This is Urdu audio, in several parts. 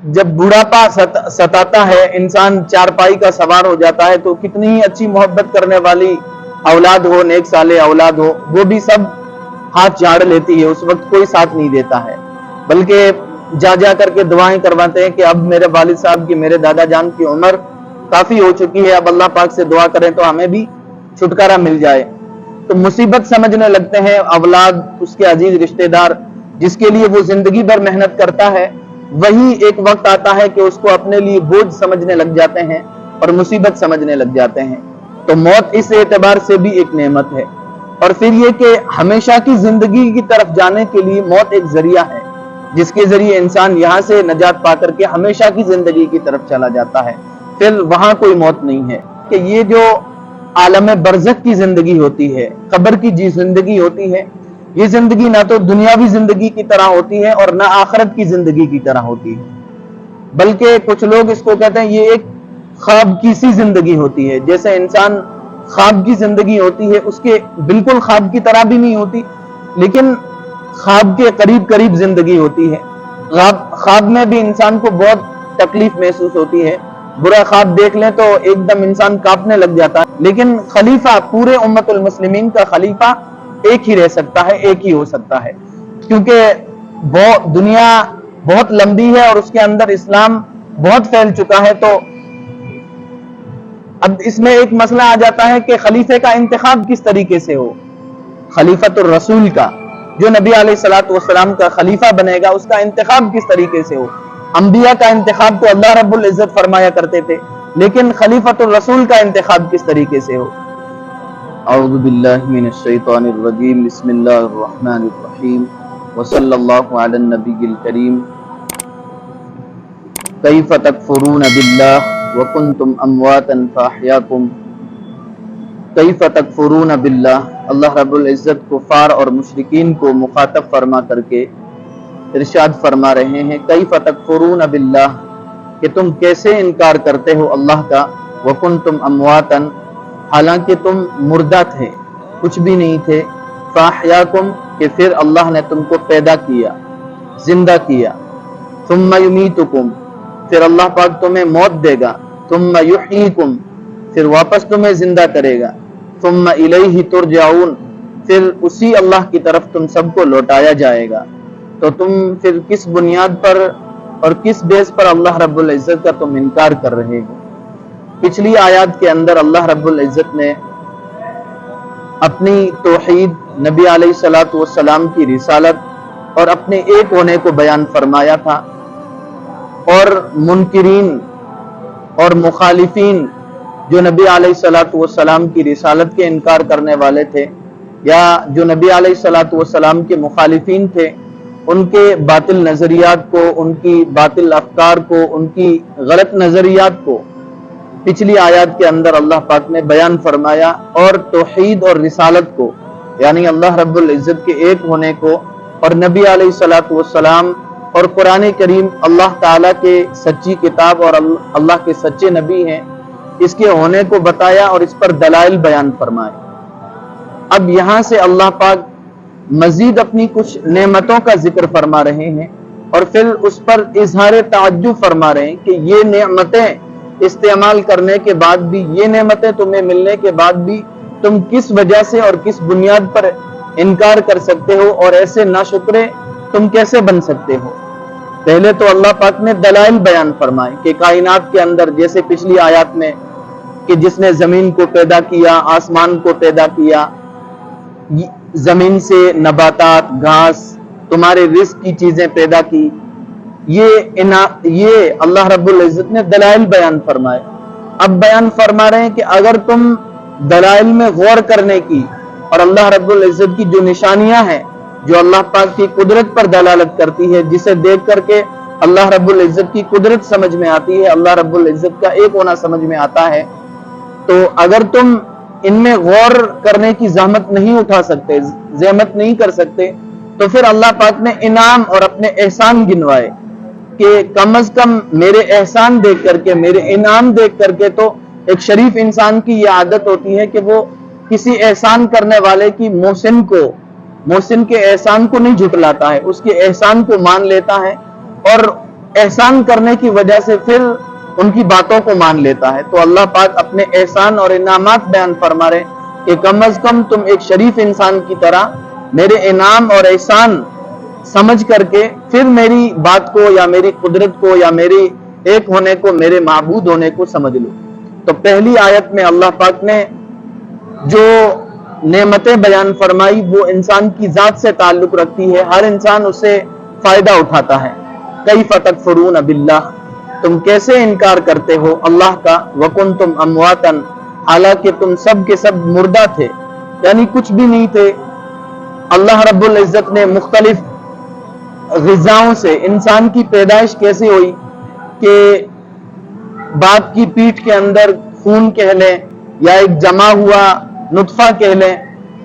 جب بوڑھاپا ستاتا ہے، انسان چارپائی کا سوار ہو جاتا ہے، تو کتنی ہی اچھی محبت کرنے والی اولاد ہو، نیک صالح اولاد ہو، وہ بھی سب ہاتھ جھاڑ لیتی ہے، اس وقت کوئی ساتھ نہیں دیتا ہے، بلکہ جا جا کر کے دعائیں کرواتے ہیں کہ اب میرے والد صاحب کی، میرے دادا جان کی عمر کافی ہو چکی ہے، اب اللہ پاک سے دعا کریں تو ہمیں بھی چھٹکارا مل جائے۔ تو مصیبت سمجھنے لگتے ہیں اولاد، اس کے عزیز رشتہ دار، جس کے لیے وہ زندگی بھر محنت کرتا ہے، وہی ایک وقت آتا ہے کہ اس کو اپنے لیے بوجھ سمجھنے لگ جاتے ہیں اور مصیبت سمجھنے لگ جاتے ہیں۔ تو موت اس اعتبار سے بھی ایک نعمت ہے۔ اور پھر یہ کہ ہمیشہ کی زندگی کی طرف جانے کے لیے موت ایک ذریعہ ہے، جس کے ذریعے انسان یہاں سے نجات پا کر کے ہمیشہ کی زندگی کی طرف چلا جاتا ہے، پھر وہاں کوئی موت نہیں ہے۔ کہ یہ جو عالم برزخ کی زندگی ہوتی ہے، قبر کی جی زندگی ہوتی ہے، یہ زندگی نہ تو دنیاوی زندگی کی طرح ہوتی ہے اور نہ آخرت کی زندگی کی طرح ہوتی ہے، بلکہ کچھ لوگ اس کو کہتے ہیں یہ ایک خواب کی سی زندگی ہوتی ہے۔ جیسے انسان خواب کی زندگی ہوتی ہے، اس کے بالکل خواب کی طرح بھی نہیں ہوتی، لیکن خواب کے قریب قریب زندگی ہوتی ہے۔ خواب میں بھی انسان کو بہت تکلیف محسوس ہوتی ہے، برا خواب دیکھ لیں تو ایک دم انسان کانپنے لگ جاتا ہے، لیکن خلیفہ پورے امت المسلمین کا خلیفہ ایک ہی رہ سکتا ہے، ایک ہی ہو سکتا ہے، کیونکہ دنیا بہت لمبی ہے اور اس کے اندر اسلام بہت پھیل چکا ہے۔ تو اب اس میں ایک مسئلہ آ جاتا ہے کہ خلیفے کا انتخاب کس طریقے سے ہو۔ خلیفۃ الرسول کا، جو نبی علیہ الصلوۃ والسلام کا خلیفہ بنے گا، اس کا انتخاب کس طریقے سے ہو۔ انبیاء کا انتخاب تو اللہ رب العزت فرمایا کرتے تھے، لیکن خلیفۃ الرسول کا انتخاب کس طریقے سے ہو۔ اعوذ باللہ من الشیطان الرجیم، بسم اللہ الرحمن الرحیم، وصلی اللہ علی النبی الکریم۔ کیف تکفرون باللہ وکنتم امواتا فاحیاکم۔ کیف تکفرون باللہ، اللہ رب العزت کفار اور مشرکین کو مخاطب فرما کر کے ارشاد فرما رہے ہیں، کیف تکفرون باللہ، کہ تم کیسے انکار کرتے ہو اللہ کا، وکنتم امواتا، حالانکہ تم مردہ تھے، کچھ بھی نہیں تھے، فاحیاکم، کہ پھر اللہ نے تم کو پیدا کیا، زندہ کیا، ثم یمیتکم، پھر اللہ پاک تمہیں موت دے گا، ثم یحییکم، پھر واپس تمہیں زندہ کرے گا، ثم الیہ ترجعون، پھر اسی اللہ کی طرف تم سب کو لوٹایا جائے گا۔ تو تم پھر کس بنیاد پر اور کس بیس پر اللہ رب العزت کا تم انکار کر رہے ہو۔ پچھلی آیات کے اندر اللہ رب العزت نے اپنی توحید، نبی علیہ الصلوۃ والسلام کی رسالت اور اپنے ایک ہونے کو بیان فرمایا تھا، اور منکرین اور مخالفین جو نبی علیہ الصلوۃ والسلام کی رسالت کے انکار کرنے والے تھے، یا جو نبی علیہ الصلوۃ والسلام کے مخالفین تھے، ان کے باطل نظریات کو، ان کی باطل افکار کو، ان کی غلط نظریات کو پچھلی آیات کے اندر اللہ پاک نے بیان فرمایا، اور توحید اور رسالت کو، یعنی اللہ رب العزت کے ایک ہونے کو، اور نبی علیہ الصلوۃ والسلام اور قرآن کریم اللہ تعالیٰ کے سچی کتاب اور اللہ کے سچے نبی ہیں، اس کے ہونے کو بتایا اور اس پر دلائل بیان فرمائے۔ اب یہاں سے اللہ پاک مزید اپنی کچھ نعمتوں کا ذکر فرما رہے ہیں، اور پھر اس پر اظہار تعجب فرما رہے ہیں کہ یہ نعمتیں استعمال کرنے کے بعد بھی، یہ نعمتیں تمہیں ملنے کے بعد بھی تم کس وجہ سے اور کس بنیاد پر انکار کر سکتے ہو، اور ایسے ناشکرے تم کیسے بن سکتے ہو۔ پہلے تو اللہ پاک نے دلائل بیان فرمائے کہ کائنات کے اندر، جیسے پچھلی آیات میں کہ جس نے زمین کو پیدا کیا، آسمان کو پیدا کیا، زمین سے نباتات، گھاس، تمہارے رزق کی چیزیں پیدا کی، یہ اللہ رب العزت نے دلائل بیان فرمائے۔ اب بیان فرما رہے ہیں کہ اگر تم دلائل میں غور کرنے کی، اور اللہ رب العزت کی جو نشانیاں ہیں، جو اللہ پاک کی قدرت پر دلالت کرتی ہے، جسے دیکھ کر کے اللہ رب العزت کی قدرت سمجھ میں آتی ہے، اللہ رب العزت کا ایک ہونا سمجھ میں آتا ہے، تو اگر تم ان میں غور کرنے کی زحمت نہیں اٹھا سکتے، زحمت نہیں کر سکتے، تو پھر اللہ پاک نے انعام اور اپنے احسان گنوائے کہ کم از کم میرے احسان دیکھ کر کے، میرے انعام دیکھ کر کے، تو ایک شریف انسان کی یہ عادت ہوتی ہے کہ وہ کسی احسان کرنے والے کی، محسن کے احسان کو نہیں جھٹلاتا ہے، اس کے احسان کو مان لیتا ہے، اور احسان کرنے کی وجہ سے پھر ان کی باتوں کو مان لیتا ہے۔ تو اللہ پاک اپنے احسان اور انعامات بیان فرما رہے کہ کم از کم تم ایک شریف انسان کی طرح میرے انعام اور احسان سمجھ کر کے پھر میری بات کو یا میری قدرت کو یا میری ایک ہونے کو، میرے معبود ہونے کو سمجھ لو۔ تو پہلی آیت میں اللہ پاک نے جو نعمتیں بیان فرمائی وہ انسان کی ذات سے تعلق رکھتی ہے، ہر انسان اس سے فائدہ اٹھاتا ہے۔ کیف تکفرون باللہ، تم کیسے انکار کرتے ہو اللہ کا، وکنتم امواتا، حالانکہ تم سب کے سب مردہ تھے، یعنی کچھ بھی نہیں تھے۔ اللہ رب العزت نے مختلف غذاؤں سے انسان کی پیدائش کیسے ہوئی کہ باپ کی پیٹھ کے اندر خون کہہ لیں یا ایک جمع ہوا نطفہ کہہ لیں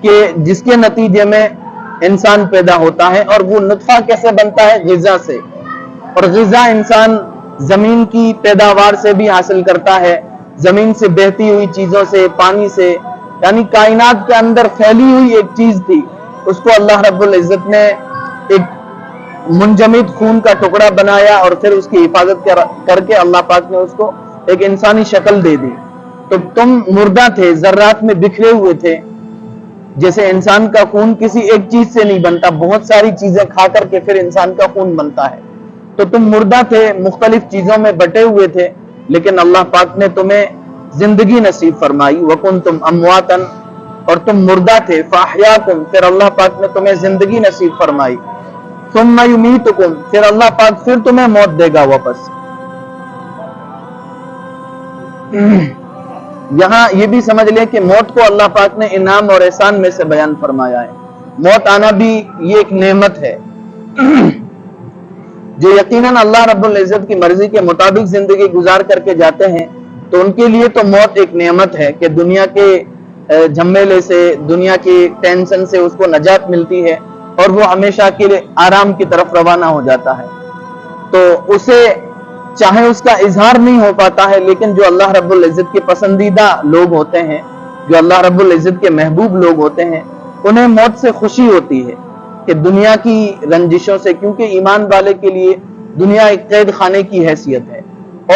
کہ جس کے نتیجے میں انسان پیدا ہوتا ہے، اور وہ نطفہ کیسے بنتا ہے؟ غذا سے، اور غذا انسان زمین کی پیداوار سے بھی حاصل کرتا ہے، زمین سے بہتی ہوئی چیزوں سے، پانی سے، یعنی کائنات کے اندر پھیلی ہوئی ایک چیز تھی، اس کو اللہ رب العزت نے ایک منجمد خون کا ٹکڑا بنایا اور پھر اس کی حفاظت کر کے اللہ پاک نے اس کو ایک انسانی شکل دے دی۔ تو تم مردہ تھے، ذرات میں بکھرے ہوئے تھے، جیسے انسان کا خون کسی ایک چیز سے نہیں بنتا، بہت ساری چیزیں کھا کر کے پھر انسان کا خون بنتا ہے۔ تو تم مردہ تھے، مختلف چیزوں میں بٹے ہوئے تھے، لیکن اللہ پاک نے تمہیں زندگی نصیب فرمائی۔ وکنتم امواتا، اور تم مردہ تھے، فاحیاکم، پھر اللہ پاک نے تمہیں زندگی نصیب فرمائی۔ ثم یمیتکم، پھر اللہ پاک پھر تمہیں موت دے گا واپس۔ یہاں یہ بھی سمجھ لیں کہ موت کو اللہ پاک نے انعام اور احسان میں سے بیان فرمایا ہے۔ موت آنا بھی یہ ایک نعمت ہے۔ جو یقیناً اللہ رب العزت کی مرضی کے مطابق زندگی گزار کر کے جاتے ہیں تو ان کے لیے تو موت ایک نعمت ہے کہ دنیا کے جھمیلے سے، دنیا کی ٹینشن سے اس کو نجات ملتی ہے اور وہ ہمیشہ کے لیے آرام کی طرف روانہ ہو جاتا ہے۔ تو اسے چاہے اس کا اظہار نہیں ہو پاتا ہے، لیکن جو اللہ رب العزت کے پسندیدہ لوگ ہوتے ہیں، جو اللہ رب العزت کے محبوب لوگ ہوتے ہیں، انہیں موت سے خوشی ہوتی ہے کہ دنیا کی رنجشوں سے، کیونکہ ایمان والے کے لیے دنیا ایک قید خانے کی حیثیت ہے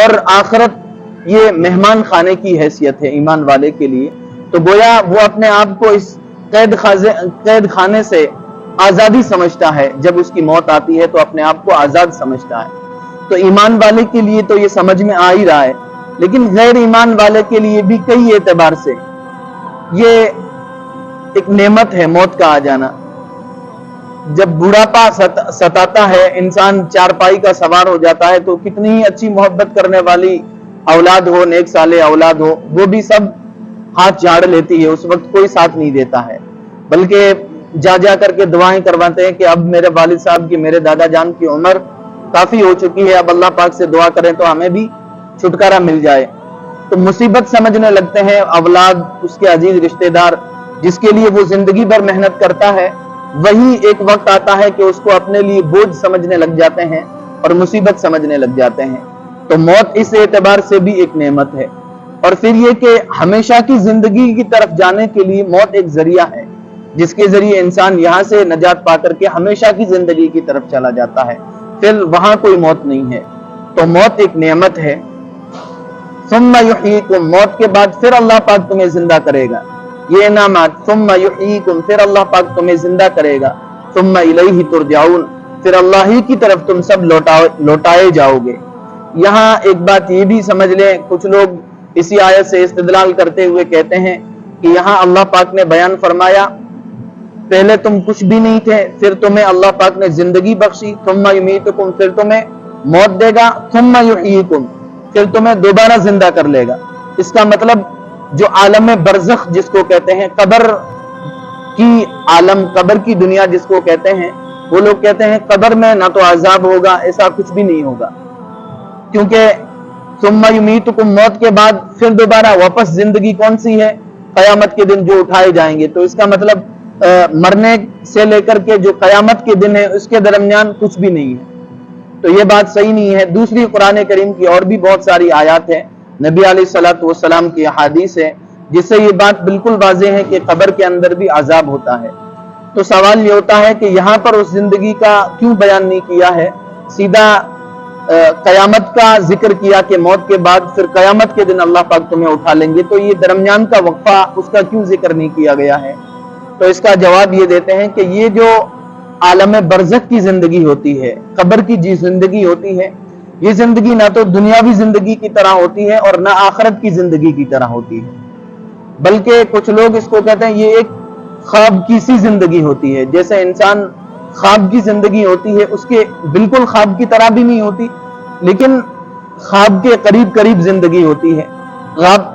اور آخرت یہ مہمان خانے کی حیثیت ہے ایمان والے کے لیے۔ تو گویا وہ اپنے آپ کو اس قید خانے سے آزادی سمجھتا ہے، جب اس کی موت آتی ہے تو اپنے آپ کو آزاد سمجھتا ہے۔ تو ایمان والے کے لیے تو یہ سمجھ میں آ ہی رہا ہے، لیکن غیر ایمان والے کے لیے بھی کئی اعتبار سے یہ ایک نعمت ہے موت کا آ جانا۔ جب بڑھاپا ستاتا ہے، انسان چارپائی کا سوار ہو جاتا ہے، تو کتنی ہی اچھی محبت کرنے والی اولاد ہو، نیک صالح اولاد ہو، وہ بھی سب ہاتھ جھاڑ لیتی ہے، اس وقت کوئی ساتھ نہیں دیتا ہے، بلکہ جا کر کے دعائیں کرواتے ہیں کہ اب میرے والد صاحب کی، میرے دادا جان کی عمر کافی ہو چکی ہے، اب اللہ پاک سے دعا کریں تو ہمیں بھی چھٹکارا مل جائے۔ تو مصیبت سمجھنے لگتے ہیں اولاد، اس کے عزیز رشتہ دار، جس کے لیے وہ زندگی بھر محنت کرتا ہے، وہی ایک وقت آتا ہے کہ اس کو اپنے لیے بوجھ سمجھنے لگ جاتے ہیں اور مصیبت سمجھنے لگ جاتے ہیں۔ تو موت اس اعتبار سے بھی ایک نعمت ہے۔ اور پھر یہ کہ ہمیشہ کی زندگی کی طرف جانے کے لیے موت ایک ذریعہ ہے، جس کے ذریعے انسان یہاں سے نجات پا کر کے ہمیشہ کی زندگی کی طرف چلا جاتا ہے، پھر وہاں کوئی موت نہیں ہے۔ تو موت ایک نعمت ہے۔ ثم یحییکم، موت کے بعد پھر اللہ پاک تمہیں زندہ کرے گا، یہ انعامات۔ ثم یحییکم، پھر اللہ پاک تمہیں زندہ کرے گا۔ ثم الیہ ترجعون، پھر اللہ ہی کی طرف تم سب لوٹائے جاؤ گے۔ یہاں ایک بات یہ بھی سمجھ لیں، کچھ لوگ اسی آیت سے استدلال کرتے ہوئے کہتے ہیں کہ یہاں اللہ پاک نے بیان فرمایا پہلے تم کچھ بھی نہیں تھے، پھر تمہیں اللہ پاک نے زندگی بخشی، ثم یمیتکم، پھر تمہیں موت دے گا، ثم یحییکم، پھر تمہیں دوبارہ زندہ کر لے گا۔ اس کا مطلب جو عالم برزخ جس کو کہتے ہیں، قبر کی عالم، قبر کی دنیا جس کو کہتے ہیں، وہ لوگ کہتے ہیں قبر میں نہ تو عذاب ہوگا، ایسا کچھ بھی نہیں ہوگا، کیونکہ ثم یمیتکم، موت کے بعد پھر دوبارہ واپس زندگی کون سی ہے؟ قیامت کے دن جو اٹھائے جائیں گے۔ تو اس کا مطلب مرنے سے لے کر کے جو قیامت کے دن ہے اس کے درمیان کچھ بھی نہیں ہے، تو یہ بات صحیح نہیں ہے۔ دوسری قرآن کریم کی اور بھی بہت ساری آیات ہیں، نبی علیہ الصلوۃ والسلام کی احادیث ہے، جس سے یہ بات بالکل واضح ہے کہ قبر کے اندر بھی عذاب ہوتا ہے۔ تو سوال یہ ہوتا ہے کہ یہاں پر اس زندگی کا کیوں بیان نہیں کیا ہے، سیدھا قیامت کا ذکر کیا کہ موت کے بعد پھر قیامت کے دن اللہ پاک تمہیں اٹھا لیں گے، تو یہ درمیان کا وقفہ اس کا کیوں ذکر نہیں کیا گیا ہے؟ تو اس کا جواب یہ دیتے ہیں کہ یہ جو عالم برزخ کی زندگی ہوتی ہے، قبر کی جی زندگی ہوتی ہے، یہ زندگی نہ تو دنیاوی زندگی کی طرح ہوتی ہے اور نہ آخرت کی زندگی کی طرح ہوتی ہے، بلکہ کچھ لوگ اس کو کہتے ہیں یہ ایک خواب کی سی زندگی ہوتی ہے۔ جیسے انسان خواب کی زندگی ہوتی ہے، اس کے بالکل خواب کی طرح بھی نہیں ہوتی، لیکن خواب کے قریب قریب زندگی ہوتی ہے۔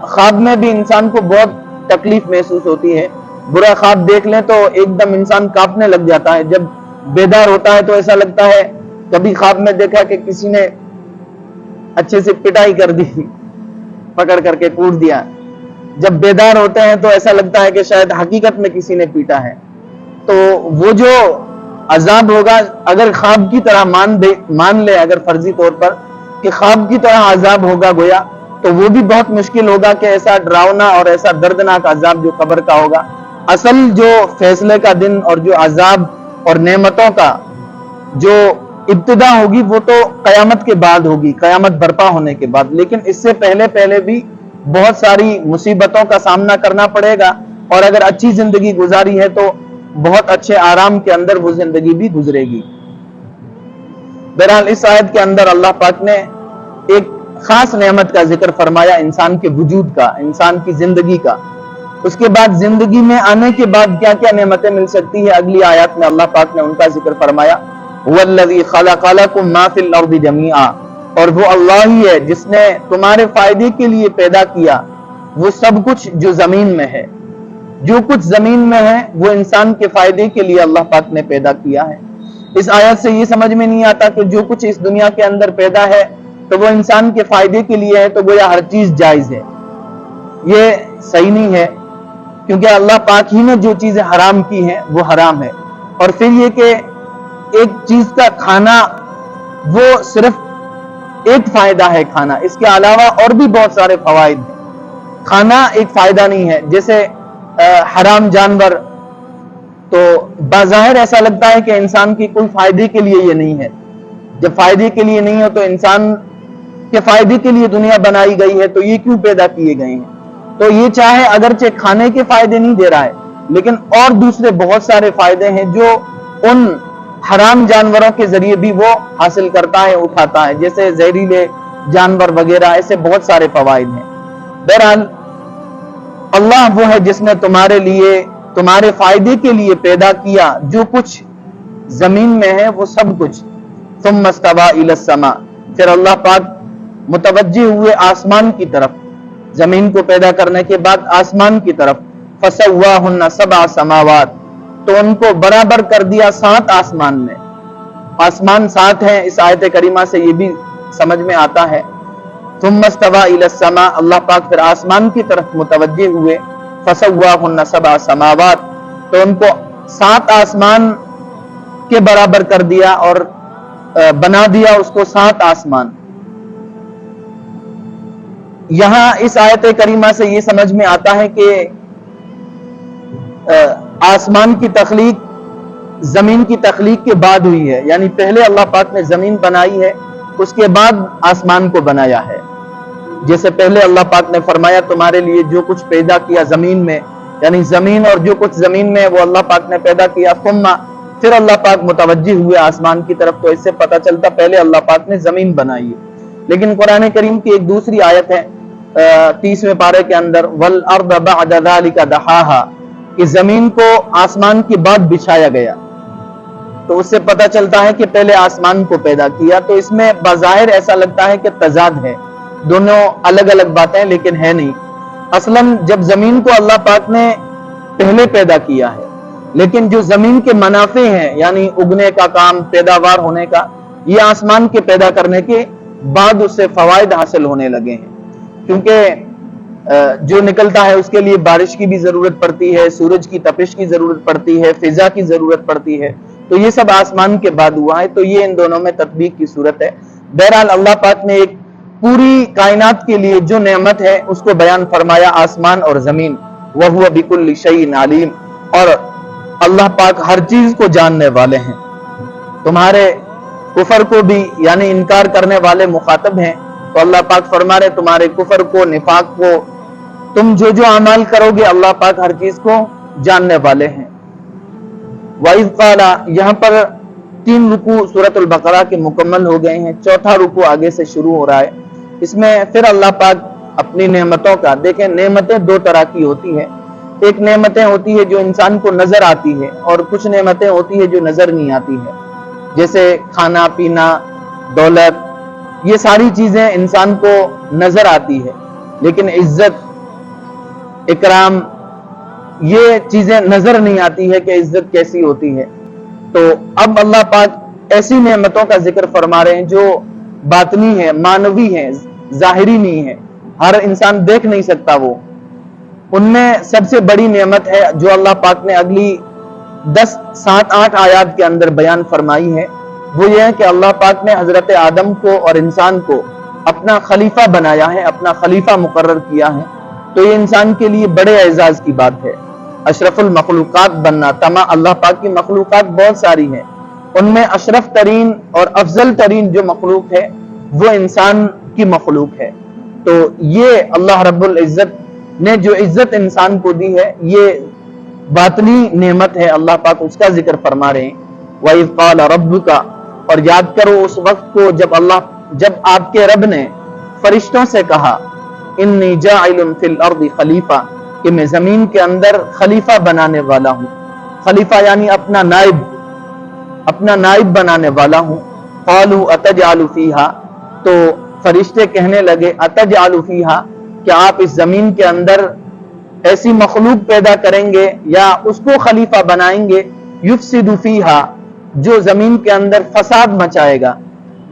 خواب میں بھی انسان کو بہت تکلیف محسوس ہوتی ہے، برا خواب دیکھ لیں تو ایک دم انسان کانپنے لگ جاتا ہے، جب بیدار ہوتا ہے تو ایسا لگتا ہے کبھی خواب میں دیکھا کہ کسی نے اچھے سے پٹائی کر دی، پکڑ کر کے کوٹ دیا، جب بیدار ہوتے ہیں تو ایسا لگتا ہے کہ شاید حقیقت میں کسی نے پیٹا ہے۔ تو وہ جو عذاب ہوگا، اگر خواب کی طرح مان لے اگر فرضی طور پر کہ خواب کی طرح عذاب ہوگا گویا، تو وہ بھی بہت مشکل ہوگا کہ ایسا ڈراؤنا اور ایسا دردناک عذاب جو قبر کا ہوگا۔ اصل جو فیصلے کا دن اور جو عذاب اور نعمتوں کا جو ابتدا ہوگی وہ تو قیامت کے بعد ہوگی، قیامت برپا ہونے کے بعد، لیکن اس سے پہلے بھی بہت ساری مصیبتوں کا سامنا کرنا پڑے گا، اور اگر اچھی زندگی گزاری ہے تو بہت اچھے آرام کے اندر وہ زندگی بھی گزرے گی۔ بہرحال اس آیت کے اندر اللہ پاک نے ایک خاص نعمت کا ذکر فرمایا، انسان کے وجود کا، انسان کی زندگی کا۔ اس کے بعد زندگی میں آنے کے بعد کیا کیا نعمتیں مل سکتی ہے، اگلی آیات میں اللہ پاک نے ان کا ذکر فرمایا، هُوَ الَّذِي خَلَقَ لَكُم مَّا فِي الْأَرْضِ جَمِيعًا، اور وہ اللہ ہی ہے جس نے تمہارے فائدے کے لیے پیدا کیا وہ سب کچھ جو زمین میں ہے۔ جو کچھ زمین میں ہے وہ انسان کے فائدے کے لیے اللہ پاک نے پیدا کیا ہے۔ اس آیت سے یہ سمجھ میں نہیں آتا کہ جو کچھ اس دنیا کے اندر پیدا ہے تو وہ انسان کے فائدے کے لیے ہے، تو گویا ہر چیز جائز ہے۔ یہ صحیح نہیں ہے، کیونکہ اللہ پاک ہی نے جو چیزیں حرام کی ہیں وہ حرام ہے۔ اور پھر یہ کہ ایک چیز کا کھانا وہ صرف ایک فائدہ ہے کھانا، اس کے علاوہ اور بھی بہت سارے فوائد ہیں۔ کھانا ایک فائدہ نہیں ہے، جیسے حرام جانور تو بظاہر ایسا لگتا ہے کہ انسان کی کوئی فائدے کے لیے یہ نہیں ہے، جب فائدے کے لیے نہیں ہو تو انسان کے فائدے کے لیے دنیا بنائی گئی ہے تو یہ کیوں پیدا کیے گئے ہیں؟ تو یہ چاہے اگرچہ کھانے کے فائدے نہیں دے رہا ہے، لیکن اور دوسرے بہت سارے فائدے ہیں جو ان حرام جانوروں کے ذریعے بھی وہ حاصل کرتا ہے، اٹھاتا ہے، جیسے زہریلے جانور وغیرہ، ایسے بہت سارے فوائد ہیں۔ بہرحال اللہ وہ ہے جس نے تمہارے لیے، تمہارے فائدے کے لیے پیدا کیا جو کچھ زمین میں ہے وہ سب کچھ۔ ثم استوى الى السماء، پھر اللہ پاک متوجہ ہوئے آسمان کی طرف، زمین کو پیدا کرنے کے بعد آسمان کی طرف، فسواهن 7 سماوات، تو ان کو برابر کر دیا 7 آسمان میں۔ آسمان 7 ہیں، اس آیت کریمہ سے یہ بھی سمجھ میں آتا ہے۔ ثم استوى الى السماء، اللہ پاک پھر آسمان کی طرف متوجہ ہوئے، فسواهن 7 سماوات، تو ان کو 7 آسمان کے برابر کر دیا اور بنا دیا اس کو 7 آسمان۔ یہاں اس آیت کریمہ سے یہ سمجھ میں آتا ہے کہ آسمان کی تخلیق زمین کی تخلیق کے بعد ہوئی ہے، یعنی پہلے اللہ پاک نے زمین بنائی ہے، اس کے بعد آسمان کو بنایا ہے۔ جیسے پہلے اللہ پاک نے فرمایا تمہارے لیے جو کچھ پیدا کیا زمین میں، یعنی زمین اور جو کچھ زمین میں وہ اللہ پاک نے پیدا کیا، پھر اللہ پاک متوجہ ہوئے آسمان کی طرف، تو اس سے پتہ چلتا پہلے اللہ پاک نے زمین بنائی ہے۔ لیکن قرآن کریم کی ایک دوسری آیت ہے 30ویں پارے کے اندر، وَالْأَرْضَ بَعْدَ ذَلِكَ دَحَاهَا، کہ زمین کو آسمان کے بعد بچھایا گیا، تو اس سے پتہ چلتا ہے کہ پہلے آسمان کو پیدا کیا۔ تو اس میں بظاہر ایسا لگتا ہے کہ تضاد ہے، دونوں الگ الگ باتیں، لیکن ہے نہیں۔ اصلاً جب زمین کو اللہ پاک نے پہلے پیدا کیا ہے، لیکن جو زمین کے منافع ہیں، یعنی اگنے کا کام، پیداوار ہونے کا، یہ آسمان کے پیدا کرنے کے بعد اس سے فوائد حاصل ہونے لگے ہیں، کیونکہ جو نکلتا ہے اس کے لیے بارش کی بھی ضرورت پڑتی ہے، سورج کی تپش کی ضرورت پڑتی ہے، فضا کی ضرورت پڑتی ہے، تو یہ سب آسمان کے بعد ہوا ہے، تو یہ ان دونوں میں تطبیق کی صورت ہے۔ بہرحال اللہ پاک نے ایک پوری کائنات کے لیے جو نعمت ہے اس کو بیان فرمایا، آسمان اور زمین، وَهُوَ بِكُلِّ شَيْءٍ عَلِيمٌ، اور اللہ پاک ہر چیز کو جاننے والے ہیں۔ تمہارے کفر کو بھی یعنی انکار کرنے والے مخاطب ہیں، تو اللہ پاک فرما رہے تمہارے کفر کو، نفاق کو، تم جو جو اعمال کرو گے اللہ پاک ہر چیز کو جاننے والے ہیں۔ وَإِذْ قَالَ، یہاں پر 3 رکوع سورۃ البقرہ کے مکمل ہو گئے ہیں، 4تھا رکوع آگے سے شروع ہو رہا ہے۔ اس میں پھر اللہ پاک اپنی نعمتوں کا، دیکھیں نعمتیں 2 طرح کی ہوتی ہیں، ایک نعمتیں ہوتی ہے جو انسان کو نظر آتی ہے، اور کچھ نعمتیں ہوتی ہے جو نظر نہیں آتی ہے، جیسے کھانا پینا، دولت، یہ ساری چیزیں انسان کو نظر آتی ہے، لیکن عزت، اکرام، یہ چیزیں نظر نہیں آتی ہے کہ عزت کیسی ہوتی ہے۔ تو اب اللہ پاک ایسی نعمتوں کا ذکر فرما رہے ہیں جو باطنی ہے، معنوی ہے، ظاہری نہیں ہے، ہر انسان دیکھ نہیں سکتا وہ۔ ان میں سب سے بڑی نعمت ہے جو اللہ پاک نے اگلی 7-8 آیات کے اندر بیان فرمائی ہے، وہ یہ ہے کہ اللہ پاک نے حضرت آدم کو اور انسان کو اپنا خلیفہ بنایا ہے، اپنا خلیفہ مقرر کیا ہے۔ تو یہ انسان کے لیے بڑے اعزاز کی بات ہے، اشرف المخلوقات بننا۔ اللہ پاک کی مخلوقات بہت ساری ہیں، ان میں اشرف ترین اور افضل ترین جو مخلوق ہے وہ انسان کی مخلوق ہے۔ تو یہ اللہ رب العزت نے جو عزت انسان کو دی ہے، یہ باطنی نعمت ہے، اللہ پاک اس کا ذکر فرما رہے ہیں۔ وَإِذْ قَالَ رَبُّكَ، اور یاد کرو اس وقت کو جب آپ کے رب نے فرشتوں سے کہا انی جاعل فی الارض خلیفہ، کہ میں زمین کے اندر خلیفہ بنانے والا ہوں۔ خلیفہ یعنی اپنا نائب بنانے والا ہوں۔ قالوا اتجعل فیہا، تو فرشتے کہنے لگے اتجعل فیہا، کہ آپ اس زمین کے اندر ایسی مخلوق پیدا کریں گے یا اس کو خلیفہ بنائیں گے، یفسد فیہا، جو زمین کے اندر فساد مچائے گا،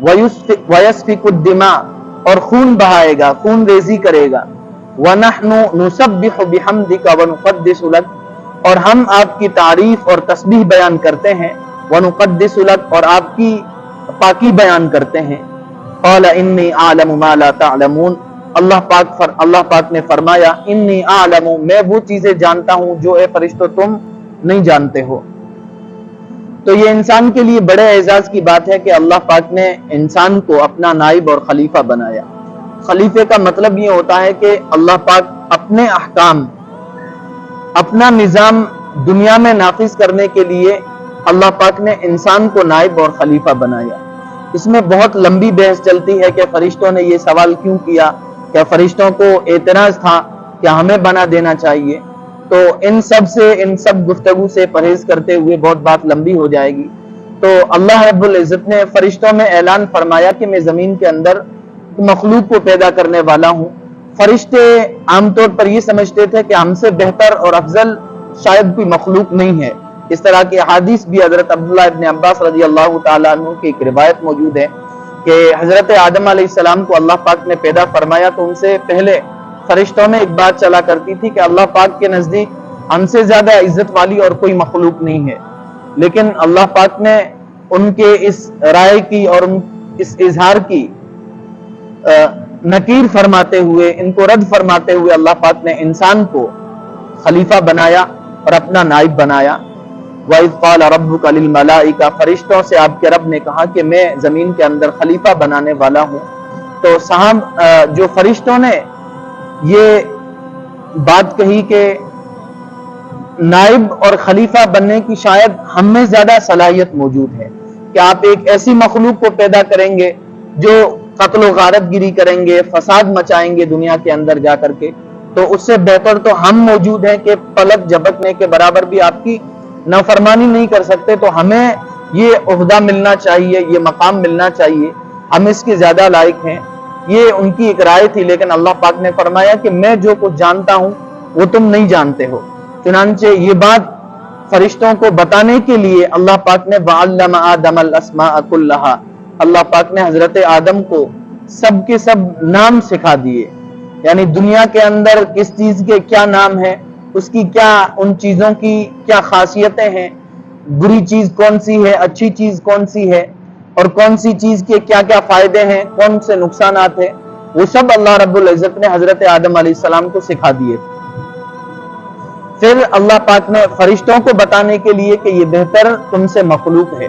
ویسفک الدماء، اور خون بہائے گا، خون ریزی کرے گا، وَنَحْنُ نُسَبِّحُ بِحَمْدِكَ وَنُقَدِّسُ لَكَ، اور ہم آپ کی تعریف اور تسبیح بیان کرتے ہیں، وَنُقَدِّسُ لَكَ، اور آپ کی پاکی بیان کرتے ہیں۔ قَالَ إِنِّي أَعْلَمُ مَا لَا تَعْلَمُونَ، اللہ پاک نے فرمایا انی اعلم، میں وہ چیزیں جانتا ہوں جو اے فرشتوں تم نہیں جانتے ہو۔ تو یہ انسان کے لیے بڑے اعزاز کی بات ہے کہ اللہ پاک نے انسان کو اپنا نائب اور خلیفہ بنایا۔ خلیفے کا مطلب یہ ہوتا ہے کہ اللہ پاک اپنے احکام، اپنا نظام دنیا میں نافذ کرنے کے لیے اللہ پاک نے انسان کو نائب اور خلیفہ بنایا۔ اس میں بہت لمبی بحث چلتی ہے کہ فرشتوں نے یہ سوال کیوں کیا، کیا فرشتوں کو اعتراض تھا کہ ہمیں بنا دینا چاہیے؟ تو ان سب گفتگو سے پرہیز کرتے ہوئے بہت بات لمبی ہو جائے گی۔ تو اللہ رب العزت نے فرشتوں میں اعلان فرمایا کہ میں زمین کے اندر مخلوق کو پیدا کرنے والا ہوں۔ فرشتے عام طور پر یہ سمجھتے تھے کہ ہم سے بہتر اور افضل شاید کوئی مخلوق نہیں ہے۔ اس طرح کی حدیث بھی حضرت عبداللہ ابن عباس رضی اللہ تعالیٰ عنہ کی ایک روایت موجود ہے کہ حضرت آدم علیہ السلام کو اللہ پاک نے پیدا فرمایا تو ان سے پہلے فرشتوں میں ایک بات چلا کرتی تھی کہ اللہ پاک کے نزدیک ہم سے زیادہ عزت والی اور کوئی مخلوق نہیں ہے، لیکن اللہ پاک نے ان کے اس رائے کی اور اس اظہار کی نکیر فرماتے ہوئے، ان کو رد فرماتے ہوئے اللہ پاک نے انسان کو خلیفہ بنایا اور اپنا نائب بنایا۔ وَإِذْ قَالَ رَبُّكَ لِلْمَلَائِكَةِ، فرشتوں سے آپ کے رب نے کہا کہ میں زمین کے اندر خلیفہ بنانے والا ہوں۔ تو صاحب جو فرشتوں نے یہ بات کہی کہ نائب اور خلیفہ بننے کی شاید ہم میں زیادہ صلاحیت موجود ہے کہ آپ ایک ایسی مخلوق کو پیدا کریں گے جو قتل و غارت گیری کریں گے، فساد مچائیں گے دنیا کے اندر جا کر کے، تو اس سے بہتر تو ہم موجود ہیں کہ پلک جھپکنے کے برابر بھی آپ کی نافرمانی نہیں کر سکتے، تو ہمیں یہ عہدہ ملنا چاہیے، یہ مقام ملنا چاہیے، ہم اس کے زیادہ لائق ہیں۔ یہ ان کی ایک رائے تھی، لیکن اللہ پاک نے فرمایا کہ میں جو کچھ جانتا ہوں وہ تم نہیں جانتے ہو۔ چنانچہ یہ بات فرشتوں کو بتانے کے لیے اللہ پاک نے وَعَلَّمَ آدَمَ الْأَسْمَاءَ كُلَّهَا، اللہ پاک نے حضرت آدم کو سب کے سب نام سکھا دیے، یعنی دنیا کے اندر کس چیز کے کیا نام ہے، اس کی کیا، ان چیزوں کی کیا خاصیتیں ہیں، بری چیز کون سی ہے، اچھی چیز کون سی ہے، اور کون سی چیز کے کیا کیا فائدے ہیں، کون سے نقصانات ہیں، وہ سب اللہ رب العزت نے حضرت آدم علیہ السلام کو سکھا دیے۔ پھر اللہ پاک نے فرشتوں کو بتانے کے لیے کہ یہ بہتر تم سے مخلوق ہے،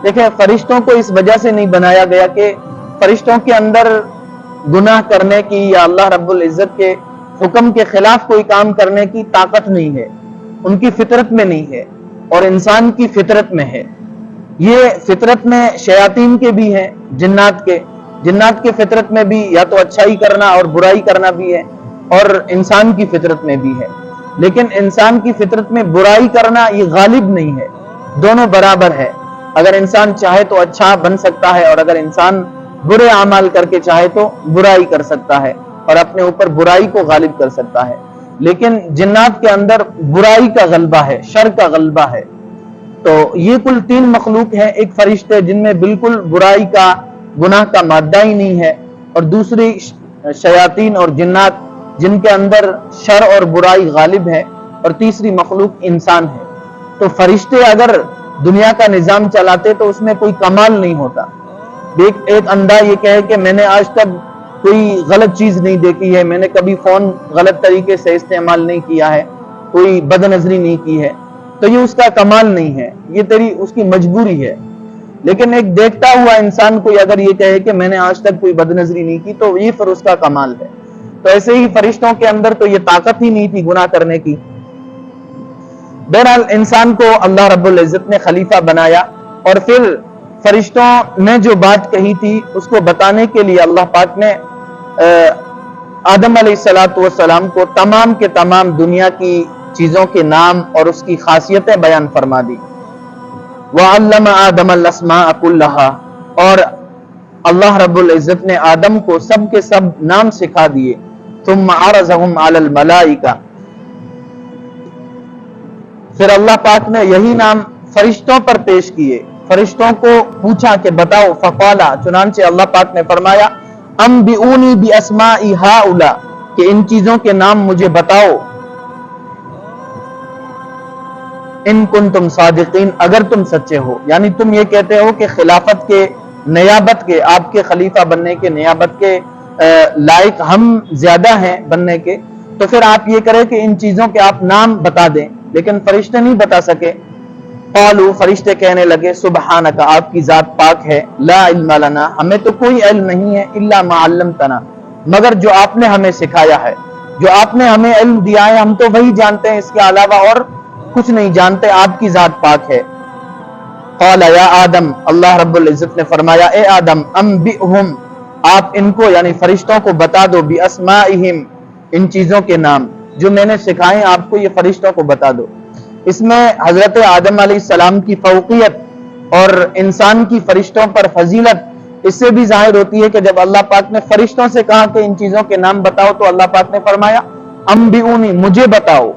دیکھیں فرشتوں کو اس وجہ سے نہیں بنایا گیا کہ فرشتوں کے اندر گناہ کرنے کی یا اللہ رب العزت کے حکم کے خلاف کوئی کام کرنے کی طاقت نہیں ہے، ان کی فطرت میں نہیں ہے، اور انسان کی فطرت میں ہے۔ یہ فطرت میں شیاطین کے بھی ہیں، جنات کے فطرت میں بھی یا تو اچھائی کرنا اور برائی کرنا بھی ہے، اور انسان کی فطرت میں بھی ہے، لیکن انسان کی فطرت میں برائی کرنا یہ غالب نہیں ہے، دونوں برابر ہے۔ اگر انسان چاہے تو اچھا بن سکتا ہے، اور اگر انسان برے اعمال کر کے چاہے تو برائی کر سکتا ہے اور اپنے اوپر برائی کو غالب کر سکتا ہے، لیکن جنات کے اندر برائی کا غلبہ ہے، شر کا غلبہ ہے۔ تو یہ کل 3 مخلوق ہیں، ایک فرشتے جن میں بالکل برائی کا گناہ کا مادہ ہی نہیں ہے، اور دوسری شیاطین اور جنات جن کے اندر شر اور برائی غالب ہے، اور تیسری مخلوق انسان ہے۔ تو فرشتے اگر دنیا کا نظام چلاتے تو اس میں کوئی کمال نہیں ہوتا۔ ایک اندھا یہ کہے کہ میں نے آج تک کوئی غلط چیز نہیں دیکھی ہے، میں نے کبھی فون غلط طریقے سے استعمال نہیں کیا ہے، کوئی بد نظری نہیں کی ہے، تو یہ اس کا کمال نہیں ہے، یہ اس کی مجبوری ہے۔ لیکن ایک دیکھتا ہوا انسان کوئی اگر یہ کہے کہ میں نے آج تک کوئی بد نظری نہیں کی تو یہ پھر اس کا کمال ہے۔ تو ایسے ہی فرشتوں کے اندر تو یہ طاقت ہی نہیں تھی گناہ کرنے کی۔ بہرحال انسان کو اللہ رب العزت نے خلیفہ بنایا، اور پھر فرشتوں نے جو بات کہی تھی اس کو بتانے کے لیے اللہ پاک نے آدم علیہ السلام کو تمام کے تمام دنیا کی چیزوں کے نام اور اس کی خاصیتیں بیان فرما دی۔ وَعَلَّمَ آدَمَ الْأَسْمَاءَ كُلَّهَا، اور اللہ رب العزت نے آدم کو سب کے سب نام سکھا دیے۔ ثُمَّ عَرَضَهُمْ عَلَى الْمَلَائِكَةِ، پھر اللہ پاک نے یہی نام فرشتوں پر پیش کیے، فرشتوں کو پوچھا کہ بتاؤ، فقالا، چنانچہ اللہ پاک نے فرمایا، انبئونی باسماء ہؤلاء، کہ ان چیزوں کے نام مجھے بتاؤ، ان کنتم صادقین، اگر تم سچے ہو، یعنی تم یہ کہتے ہو کہ خلافت کے نیابت کے، آپ کے خلیفہ بننے کے نیابت کے لائق ہم زیادہ ہیں بننے کے، تو پھر آپ یہ کریں کہ ان چیزوں کے آپ نام بتا دیں، لیکن فرشتے نہیں بتا سکے۔ قالوا، فرشتے کہنے لگے، سبحانک، آپ کی ذات پاک ہے، لا علم لنا، ہمیں تو کوئی علم نہیں ہے، الا ما علمتنا، مگر جو آپ نے ہمیں سکھایا ہے، جو آپ نے ہمیں علم دیا ہے ہم تو وہی جانتے ہیں، اس کے علاوہ اور کچھ نہیں جانتے، آپ کی ذات پاک ہے۔ قال یا آدم، اللہ رب العزت نے فرمایا، اے آدم، انبئہم، آپ ان کو یعنی فرشتوں کو بتا دو، باسمائہم، ان چیزوں کے نام جو میں نے سکھائے آپ کو، یہ فرشتوں کو بتا دو۔ اس میں حضرت آدم علیہ السلام کی فوقیت اور انسان کی فرشتوں پر فضیلت اس سے بھی ظاہر ہوتی ہے کہ جب اللہ پاک نے فرشتوں سے کہا کہ ان چیزوں کے نام بتاؤ تو اللہ پاک نے فرمایا انبئونی، مجھے بتاؤ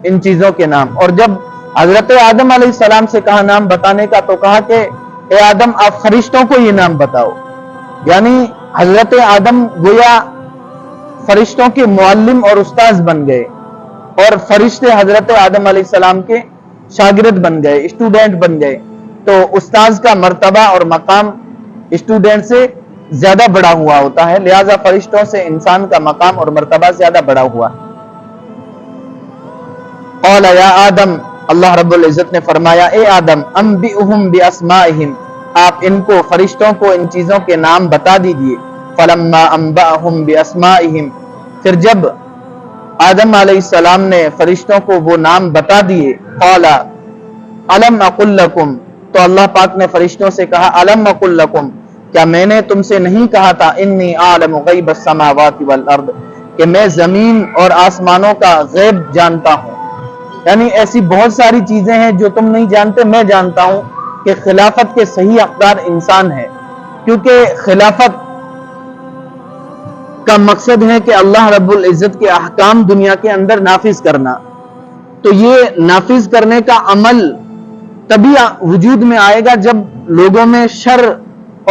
ان چیزوں کے نام، اور جب حضرت آدم علیہ السلام سے کہا نام بتانے کا تو کہا کہ اے آدم، آپ فرشتوں کو یہ نام بتاؤ، یعنی حضرت آدم گویا فرشتوں کے معلم اور استاذ بن گئے، اور فرشتے حضرت آدم علیہ السلام کے شاگرد بن گئے، اسٹوڈنٹ بن گئے۔ تو استاذ کا مرتبہ اور مقام اسٹوڈنٹ سے زیادہ بڑا ہوا ہوتا ہے، لہذا فرشتوں سے انسان کا مقام اور مرتبہ زیادہ بڑا ہوا۔ قال یا آدم، اللہ رب العزت نے فرمایا، اے آدم، انبئہم باسمائہم، آپ ان کو فرشتوں کو ان چیزوں کے نام بتا دیجئے۔ فلما انبأہم باسمائہم، پھر جب آدم علیہ السلام نے فرشتوں کو وہ نام بتا دیے، قال الم اقل لکم، تو اللہ پاک نے فرشتوں سے کہا، الم اقل لکم، کیا میں نے تم سے نہیں کہا تھا، انی اعلم غیب السماوات والارض، کہ میں زمین اور آسمانوں کا غیب جانتا ہوں، یعنی ایسی بہت ساری چیزیں ہیں جو تم نہیں جانتے، میں جانتا ہوں کہ خلافت کے صحیح حقدار انسان ہے، کیونکہ خلافت کا مقصد ہے کہ اللہ رب العزت کے احکام دنیا کے اندر نافذ کرنا، تو یہ نافذ کرنے کا عمل تبھی وجود میں آئے گا جب لوگوں میں شر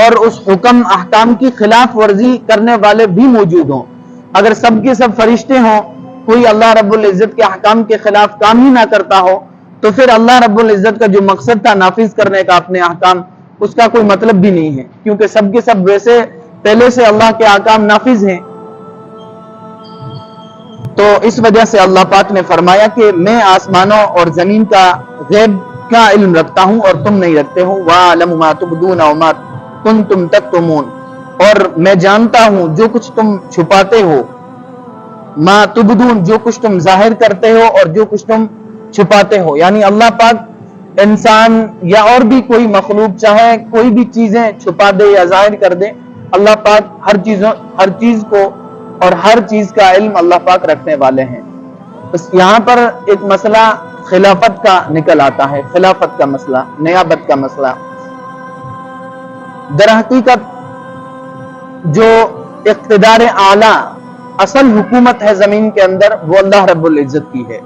اور اس حکم احکام کی خلاف ورزی کرنے والے بھی موجود ہوں۔ اگر سب کے سب فرشتے ہوں، کوئی اللہ رب العزت کے احکام کے خلاف کام ہی نہ کرتا ہو، تو پھر اللہ رب العزت کا جو مقصد تھا نافذ کرنے کا اپنے احکام، اس کا کوئی مطلب بھی نہیں ہے، کیونکہ سب کے سب ویسے پہلے سے اللہ کے احکام نافذ ہیں۔ تو اس وجہ سے اللہ پاک نے فرمایا کہ میں آسمانوں اور زمین کا غیب کا علم رکھتا ہوں اور تم نہیں رکھتے ہو، وَأَعْلَمُ مَا تُبْدُونَ وَمَا كُنْتُمْ تَكْتُمُونَ، اور میں جانتا ہوں جو کچھ تم چھپاتے ہو، ما تبدون جو کچھ تم ظاہر کرتے ہو اور جو کچھ تم چھپاتے ہو. یعنی اللہ پاک انسان یا اور بھی کوئی مخلوق چاہے کوئی بھی چیزیں چھپا دے یا ظاہر کر دے، اللہ پاک ہر چیز کو اور ہر چیز کا علم اللہ پاک رکھنے والے ہیں. بس یہاں پر ایک مسئلہ خلافت کا نکل آتا ہے، خلافت کا مسئلہ، نیابت کا مسئلہ. در حقیقت جو اقتدار اعلیٰ اصل حکومت ہے زمین کے اندر وہ اللہ رب العزت کی ہے،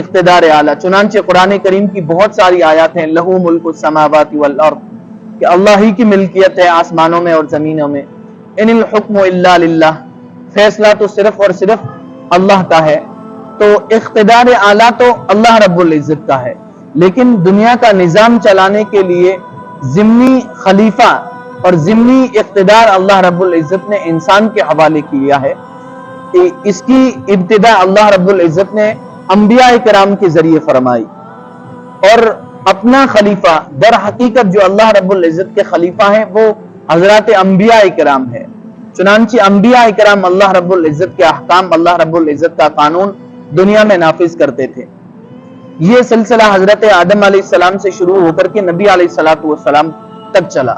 اقتدار اعلیٰ. چنانچہ قرآن کریم کی بہت ساری آیات ہیں، لہو ملک السماوات والارض، کہ اللہ ہی کی ملکیت ہے آسمانوں میں اور زمینوں میں. ان الحکم الا للہ، فیصلہ تو صرف اور صرف اللہ کا ہے. تو اقتدار اعلیٰ تو اللہ رب العزت کا ہے، لیکن دنیا کا نظام چلانے کے لیے ضمنی خلیفہ اور ضمنی اقتدار اللہ رب العزت نے انسان کے حوالے کیا ہے. اس کی ابتدا اللہ رب العزت نے انبیاء کرام کے ذریعے فرمائی، اور اپنا خلیفہ در حقیقت جو اللہ رب العزت کے خلیفہ ہیں وہ حضرات انبیاء کرام ہے. چنانچہ انبیاء کرام اللہ رب العزت کے احکام، اللہ رب العزت کا قانون دنیا میں نافذ کرتے تھے. یہ سلسلہ حضرت آدم علیہ السلام سے شروع ہو کر کے نبی علیہ السلام تک چلا.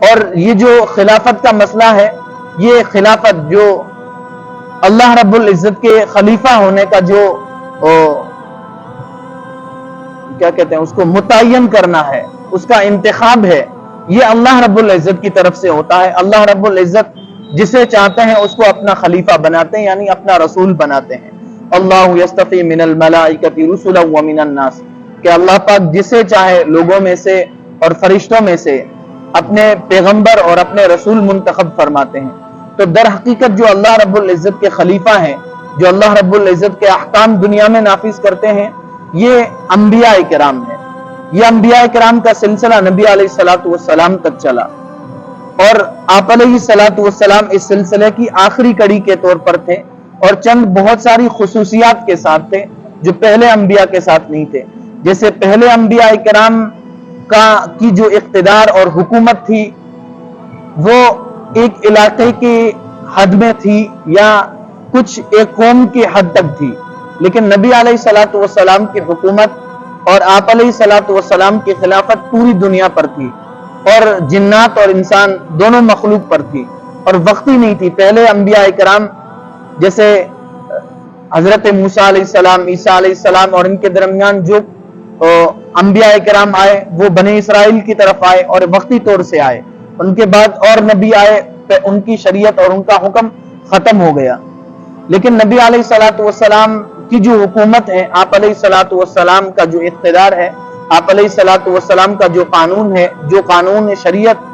اور یہ جو خلافت کا مسئلہ ہے، یہ خلافت جو اللہ رب العزت کے خلیفہ ہونے کا جو کیا کہتے ہیں اس کو متعین کرنا ہے، اس کا انتخاب ہے، یہ اللہ رب العزت کی طرف سے ہوتا ہے. اللہ رب العزت جسے چاہتے ہیں اس کو اپنا خلیفہ بناتے ہیں، یعنی اپنا رسول بناتے ہیں. اللہ یستفی من الملائکۃ رسلا ومن الناس، کہ اللہ پاک جسے چاہے لوگوں میں سے اور فرشتوں میں سے اپنے پیغمبر اور اپنے رسول منتخب فرماتے ہیں. تو در حقیقت جو اللہ رب العزت کے خلیفہ ہیں، جو اللہ رب العزت کے احکام دنیا میں نافذ کرتے ہیں، یہ انبیاء کرام ہیں. یہ انبیاء کرام کا سلسلہ نبی علیہ السلام تک چلا، اور آپ علیہ السلام اس سلسلے کی آخری کڑی کے طور پر تھے، اور چند بہت ساری خصوصیات کے ساتھ تھے جو پہلے انبیاء کے ساتھ نہیں تھے. جیسے پہلے انبیاء کرام کی جو اقتدار اور حکومت تھی وہ ایک علاقے کی حد میں تھی یا کچھ ایک قوم کی حد تک تھی، لیکن نبی علیہ السلام کی حکومت اور آپ علیہ السلام کی خلافت پوری دنیا پر تھی، اور جنات اور انسان دونوں مخلوق پر تھی، اور وقتی نہیں تھی. پہلے انبیاء کرام جیسے حضرت موسیٰ علیہ السلام، عیسیٰ علیہ السلام، اور ان کے درمیان جو انبیاء کرام آئے وہ بنی اسرائیل کی طرف آئے اور وقتی طور سے آئے. ان کے بعد اور نبی آئے، ان کی شریعت اور ان کا حکم ختم ہو گیا. لیکن نبی علیہ السلام کی جو حکومت ہے، آپ علیہ السلام کا جو اقتدار ہے، آپ علیہ السلام کا جو قانون ہے، جو قانون شریعت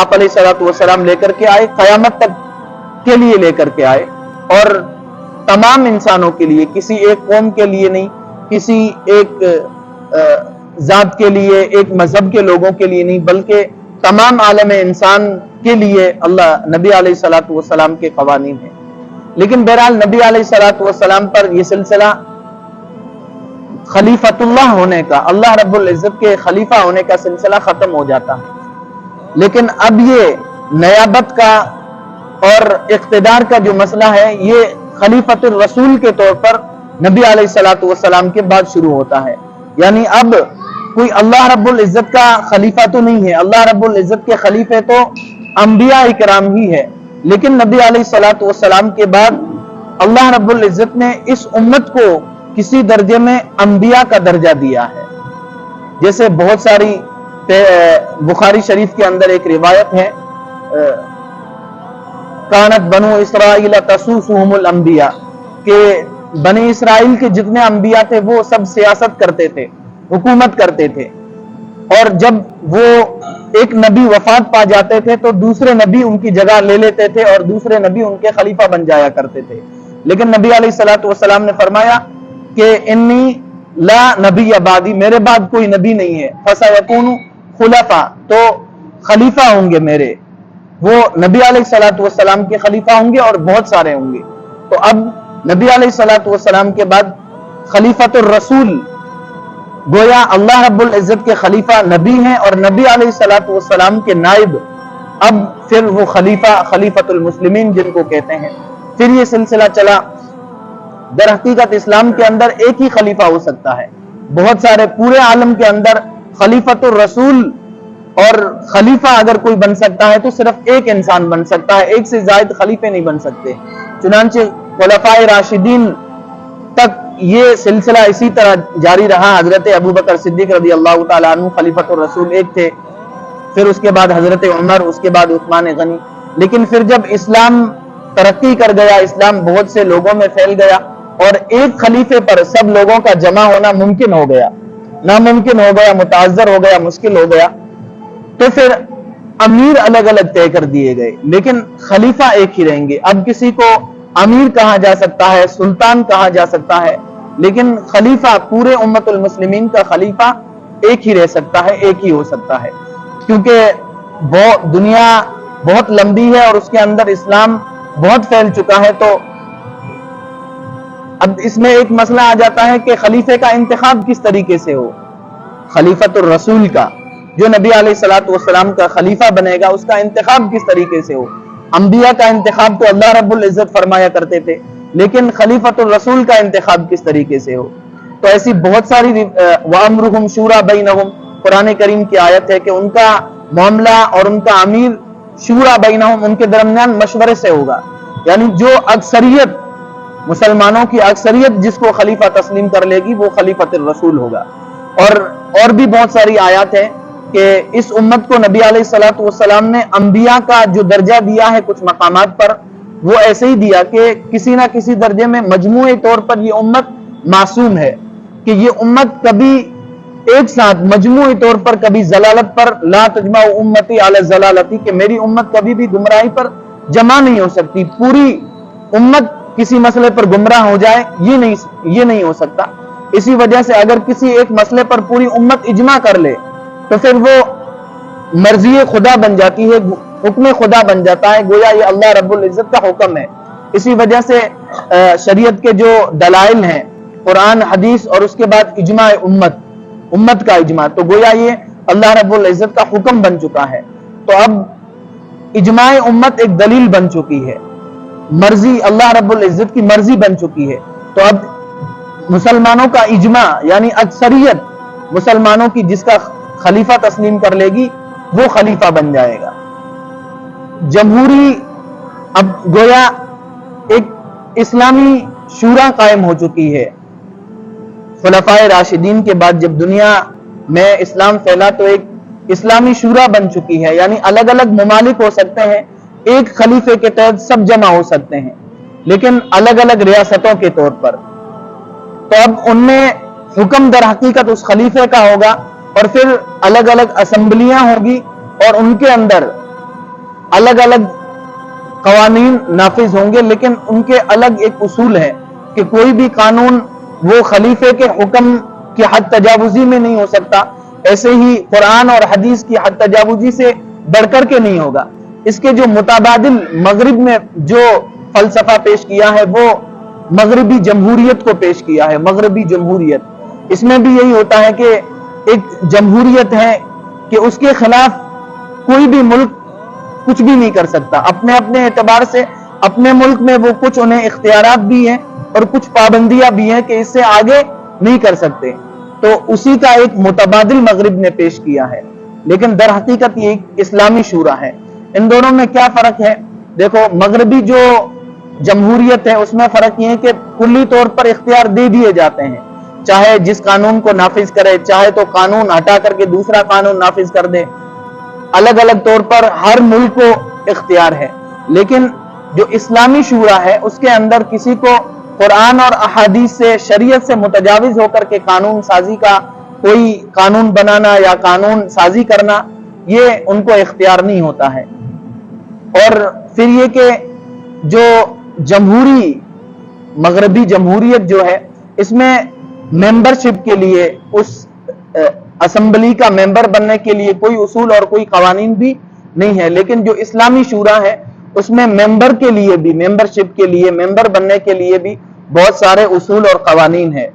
آپ علیہ السلام لے کر کے آئے، قیامت تک کے لیے لے کر کے آئے، اور تمام انسانوں کے لیے، کسی ایک قوم کے لیے نہیں، کسی ایک ذات کے لیے، ایک مذہب کے لوگوں کے لیے نہیں، بلکہ تمام عالم انسان کے لیے اللہ نبی علیہ السلام کے قوانین ہیں. لیکن بہرحال نبی علیہ السلام پر یہ سلسلہ خلیفۃ اللہ ہونے کا، اللہ رب العزت کے خلیفہ ہونے کا سلسلہ ختم ہو جاتا ہے. لیکن اب یہ نیابت کا اور اقتدار کا جو مسئلہ ہے، یہ خلیفۃ الرسول کے طور پر نبی علیہ السلام کے بعد شروع ہوتا ہے. یعنی اب کوئی اللہ رب العزت کا خلیفہ تو نہیں ہے، اللہ رب العزت کے خلیفے تو انبیاء کرام ہی ہے، لیکن نبی علیہ السلام کے بعد اللہ رب العزت نے اس امت کو کسی درجے میں انبیاء کا درجہ دیا ہے. جیسے بہت ساری بخاری شریف کے اندر ایک روایت ہے، کانت بنو اسرائیل تسوسهم الانبیاء، کہ بنی اسرائیل کے جتنے انبیاء تھے وہ سب سیاست کرتے تھے، حکومت کرتے تھے، اور جب وہ ایک نبی وفات پا جاتے تھے تو دوسرے نبی ان کی جگہ لے لیتے تھے اور دوسرے نبی ان کے خلیفہ بن جایا کرتے تھے. لیکن نبی علیہ السلام نے فرمایا کہ انی لا نبی بعدی، میرے بعد کوئی نبی نہیں ہے، فسیکون خلفاء، تو خلیفہ ہوں گے میرے، وہ نبی علیہ السلام کے خلیفہ ہوں گے اور بہت سارے ہوں گے. تو اب نبی علیہ السلام کے بعد خلیفۃ الرسول گویا اللہ رب العزت کے خلیفہ نبی ہیں اور نبی علیہ الصلوۃ والسلام کے نائب اب پھر وہ خلیفۃ المسلمین جن کو کہتے ہیں. پھر یہ سلسلہ چلا. در حقیقت اسلام کے اندر ایک ہی خلیفہ ہو سکتا ہے. بہت سارے پورے عالم کے اندر خلیفۃ الرسول اور خلیفہ اگر کوئی بن سکتا ہے تو صرف ایک انسان بن سکتا ہے, ایک سے زائد خلیفے نہیں بن سکتے. چنانچہ خلفائے راشدین تک یہ سلسلہ اسی طرح جاری رہا. حضرت ابوبکر صدیق رضی اللہ تعالیٰ عنہ خلیفۃ الرسول ایک تھے, پھر اس کے بعد حضرت عمر, اس کے بعد عثمان غنی. لیکن پھر جب اسلام ترقی کر گیا, اسلام بہت سے لوگوں میں پھیل گیا اور ایک خلیفے پر سب لوگوں کا جمع ہونا ممکن ہو گیا, ناممکن ہو گیا, متعذر ہو گیا, مشکل ہو گیا, تو پھر امیر الگ الگ طے کر دیے گئے لیکن خلیفہ ایک ہی رہیں گے. اب کسی کو امیر کہا جا سکتا ہے, سلطان کہا جا سکتا ہے, لیکن خلیفہ پورے امت المسلمین کا خلیفہ ایک ہی رہ سکتا ہے, ایک ہی ہو سکتا ہے, کیونکہ دنیا بہت لمبی ہے اور اس کے اندر اسلام بہت پھیل چکا ہے. تو اب اس میں ایک مسئلہ آ جاتا ہے کہ خلیفے کا انتخاب کس طریقے سے ہو. خلیفۃ الرسول کا, جو نبی علیہ الصلوۃ والسلام کا خلیفہ بنے گا, اس کا انتخاب کس طریقے سے ہو. انبیاء کا انتخاب تو اللہ رب العزت فرمایا کرتے تھے, لیکن خلیفۃ الرسول کا انتخاب کس طریقے سے ہو. تو ایسی بہت ساری وَأَمْرُهُمْ شُورَى بَيْنَهُمْ قرآن کریم کی آیت ہے کہ ان کا معاملہ اور ان کا امیر شورا بینہم, ان کے درمیان مشورے سے ہوگا. یعنی جو اکثریت, مسلمانوں کی اکثریت جس کو خلیفہ تسلیم کر لے گی وہ خلیفۃ الرسول ہوگا. اور بھی بہت ساری آیات ہیں کہ اس امت کو نبی علیہ الصلوۃ والسلام نے انبیاء کا جو درجہ دیا ہے کچھ مقامات پر, وہ ایسے ہی دیا کہ کسی نہ کسی درجے میں مجموعی طور پر یہ امت معصوم ہے, کہ یہ امت کبھی ایک ساتھ مجموعی طور پر کبھی ضلالت پر, لا تجمع امتی علی الضلالتی, کہ میری امت کبھی بھی گمراہی پر جمع نہیں ہو سکتی. پوری امت کسی مسئلے پر گمراہ ہو جائے یہ نہیں ہو سکتا. اسی وجہ سے اگر کسی ایک مسئلے پر پوری امت اجماع کر لے تو پھر وہ مرضی خدا بن جاتی ہے, حکم خدا بن جاتا ہے, گویا یہ اللہ رب العزت کا حکم ہے. اسی وجہ سے شریعت کے جو دلائل ہیں, قرآن, حدیث اور اس کے بعد اجماع امت کا اجماع, تو گویا یہ اللہ رب العزت کا حکم بن چکا ہے. تو اب اجماع امت ایک دلیل بن چکی ہے, مرضی اللہ رب العزت کی مرضی بن چکی ہے. تو اب مسلمانوں کا اجماع یعنی اکثریت مسلمانوں کی جس کا خلیفہ تسلیم کر لے گی وہ خلیفہ بن جائے گا. جمہوری, اب گویا ایک اسلامی شورا قائم ہو چکی ہے. خلفائے راشدین کے بعد جب دنیا میں اسلام پھیلا تو ایک اسلامی شورا بن چکی ہے, یعنی الگ الگ ممالک ہو سکتے ہیں, ایک خلیفے کے تحت سب جمع ہو سکتے ہیں, لیکن الگ الگ ریاستوں کے طور پر. تو اب ان میں حکم در حقیقت اس خلیفے کا ہوگا اور پھر الگ الگ اسمبلیاں ہوگی اور ان کے اندر الگ الگ قوانین نافذ ہوں گے, لیکن ان کے الگ ایک اصول ہے کہ کوئی بھی قانون وہ خلیفے کے حکم کی حد تجاوزی میں نہیں ہو سکتا, ایسے ہی قرآن اور حدیث کی حد تجاوزی سے بڑھ کر کے نہیں ہوگا. اس کے جو متبادل مغرب میں جو فلسفہ پیش کیا ہے وہ مغربی جمہوریت کو پیش کیا ہے. مغربی جمہوریت, اس میں بھی یہی ہوتا ہے کہ ایک جمہوریت ہے کہ اس کے خلاف کوئی بھی ملک کچھ بھی نہیں کر سکتا. اپنے اپنے اعتبار سے اپنے ملک میں وہ کچھ انہیں اختیارات بھی ہیں اور کچھ پابندیاں بھی ہیں کہ اس سے آگے نہیں کر سکتے. تو اسی کا ایک متبادل مغرب نے پیش کیا ہے, لیکن در حقیقت یہ ایک اسلامی شورا ہے. ان دونوں میں کیا فرق ہے؟ دیکھو, مغربی جو جمہوریت ہے اس میں فرق یہ ہے کہ کلی طور پر اختیار دے دیے جاتے ہیں, چاہے جس قانون کو نافذ کرے, چاہے تو قانون ہٹا کر کے دوسرا قانون نافذ کر دے, الگ الگ طور پر ہر ملک کو اختیار ہے. لیکن جو اسلامی شورا ہے اس کے اندر کسی کو قرآن اور احادیث سے, شریعت سے متجاوز ہو کر کے قانون سازی کا, کوئی قانون بنانا یا قانون سازی کرنا, یہ ان کو اختیار نہیں ہوتا ہے. اور پھر یہ کہ جو جمہوری مغربی جمہوریت جو ہے اس میں ممبرشپ کے لیے, اس اسمبلی کا ممبر بننے کے لیے کوئی اصول اور کوئی قوانین بھی نہیں ہے. لیکن جو اسلامی شورا ہے اس میں ممبر کے لیے بھی, ممبرشپ کے لیے, ممبر بننے کے لیے بھی بہت سارے اصول اور قوانین ہیں.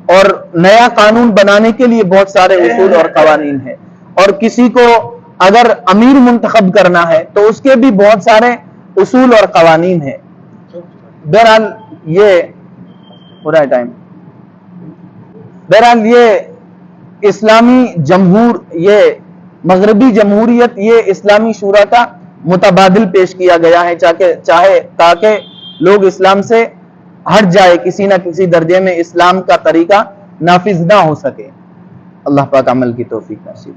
اور نیا قانون بنانے کے لیے بہت سارے اصول اور قوانین ہیں، اور کسی کو اگر امیر منتخب کرنا ہے تو اس کے بھی بہت سارے اصول اور قوانین ہیں۔ بہرحال یہ پورا ٹائم، بہرحال یہ اسلامی جمہور، یہ مغربی جمہوریت، یہ اسلامی شورا کا متبادل پیش کیا گیا ہے تاکہ لوگ اسلام سے ہٹ جائے، کسی نہ کسی درجے میں اسلام کا طریقہ نافذ نہ ہو سکے۔ اللہ پاک عمل کی توفیق نصیب۔